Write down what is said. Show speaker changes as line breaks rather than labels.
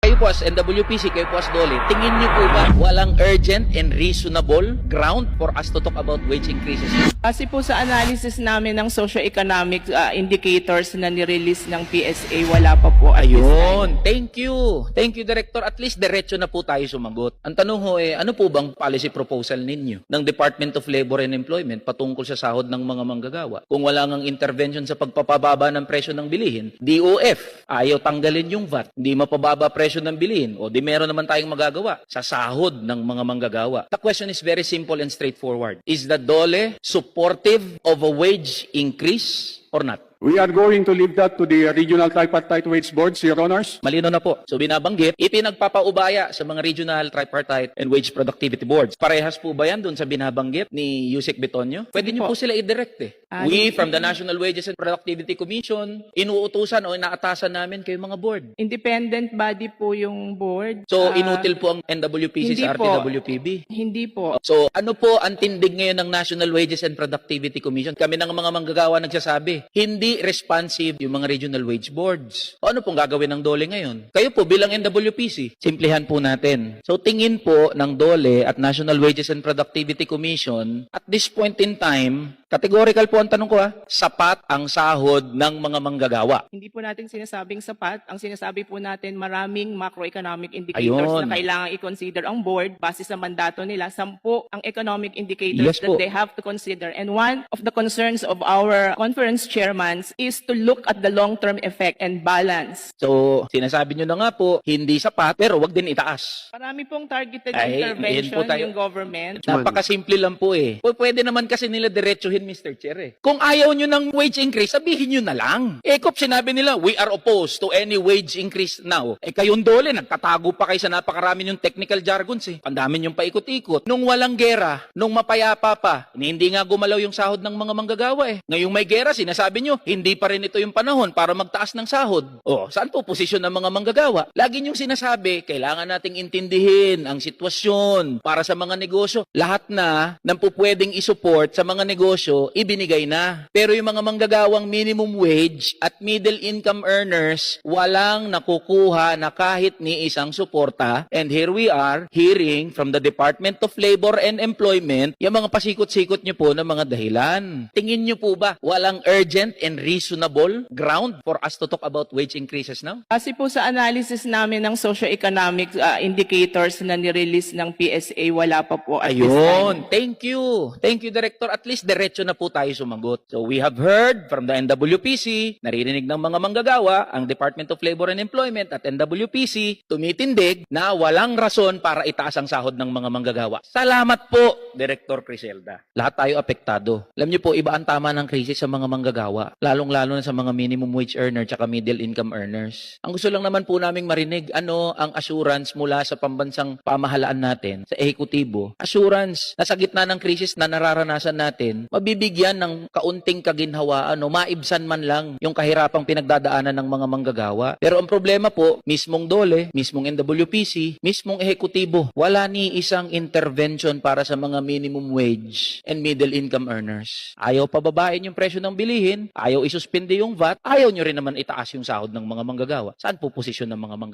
Kayo po as NWPC, kayo po as DOLE, tingin niyo po ba walang urgent and reasonable ground for us to talk about wage increases?
Kasi po sa analysis namin ng socio-economic indicators na nirelease ng PSA, wala pa po at this time.
Ayun, thank you. Thank you, Director. At least diretso na po tayo sumagot. Ang tanong ho ano po bang policy proposal ninyo ng Department of Labor and Employment patungkol sa sahod ng mga manggagawa? Kung wala ngang intervention sa pagpapababa ng presyo ng bilihin, DOF, ayaw tanggalin yung VAT, hindi mapababa presyo ng bilihin, o di meron naman tayong magagawa sa sahod ng mga manggagawa. The question is very simple and straightforward. Is the DOLE supportive of a wage increase or not?
We are going to leave that to the regional tripartite wage boards, Your Honors.
Malino na po. So binabanggit, ipinagpapaubaya sa mga regional, tripartite, and wage productivity boards. Parehas po ba yan dun sa binabanggit ni Yusek Betonyo? Pwede niyo po sila i-direct eh. We from the National Wages and Productivity Commission, inuutusan o inaatasan namin kayo mga board.
Independent body po yung board.
So inutil po ang NWPC
hindi
sa
po.
RTWPB.
Hindi po.
So ano po ang tindig ngayon ng National Wages and Productivity Commission? Kami ng mga manggagawa nagsasabi, hindi responsive yung mga regional wage boards. O ano pong gagawin ng DOLE ngayon? Kayo po bilang NWPC, simplihan po natin. So tingin po ng DOLE at National Wages and Productivity Commission, at this point in time, categorical po ang tanong ko sapat ang sahod ng mga manggagawa.
Hindi po natin sinasabing sapat. Ang sinasabi po natin, maraming macroeconomic indicators
Ayun.
na kailangan i-consider ang board base sa mandato nila. 10 ang economic indicators
Yes po.
that they have to consider. And one of the concerns of our conference chairmans is to look at the long-term effect and balance.
So sinasabi nyo na nga po, hindi sapat, pero wag din itaas.
Marami pong targeted
Ay,
intervention
yun po tayo.
yung government.
Napakasimple lang po eh. Pwede naman kasi nila diretsuhin, Mr. Chair eh. Kung ayaw nyo ng wage increase, sabihin nyo na lang. Kop sinabi nila, we are opposed to any wage increase now. Kayong DOLE, nagtatago pa kayo sa napakarami yung technical jargons eh. Ang dami yung paikot-ikot. Nung walang gera, nung mapayapa pa, hindi nga gumalaw yung sahod ng mga manggagawa eh. Ngayong may gera, sinasabi nyo, hindi pa rin ito yung panahon para magtaas ng sahod. Saan po posisyon ng mga manggagawa? Lagi nyong sinasabi, kailangan nating intindihin ang sitwasyon para sa mga negosyo. Lahat na ng pupwedeng isupport sa mga negosyo, ibinigay na. Pero yung mga manggagawang minimum wage at middle income earners, walang nakukuha na kahit ni isang suporta. And here we are, hearing from the Department of Labor and Employment, yung mga pasikot-sikot nyo po ng mga dahilan. Tingin nyo po ba walang urgent and reasonable ground for us to talk about wage increases now?
Kasi po sa analysis namin ng socio-economic indicators na nirelease ng PSA, wala pa po at this time.
Ayun, thank you. Thank you, Director. At least diretso na po tayo sumagot. So we have heard from the NWPC, naririnig ng mga manggagawa, ang Department of Labor and Employment at NWPC, tumitindig na walang rason para itaas ang sahod ng mga manggagawa. Salamat po, Director Criselda. Lahat tayo apektado. Alam niyo po, iba ang tama ng krisis sa mga manggagawa, lalong-lalo na sa mga minimum wage earner at middle income earners. Ang gusto lang naman po naming marinig, ano ang assurance mula sa pambansang pamahalaan natin, sa ehekutibo, assurance na sa gitna ng krisis na nararanasan natin, mabibigyan ng kaunting kaginhawaan, maibsan man lang yung kahirapang pinagdadaanan ng mga manggagawa. Pero ang problema po, mismong DOLE, mismong NWPC, mismong ehekutibo, wala ni isang intervention para sa mga minimum wage and middle income earners. Ayaw pababain yung presyo ng bilihin, ayaw isuspende yung VAT, ayaw nyo rin naman itaas yung sahod ng mga manggagawa. Saan po posisyon ng mga manggagawa?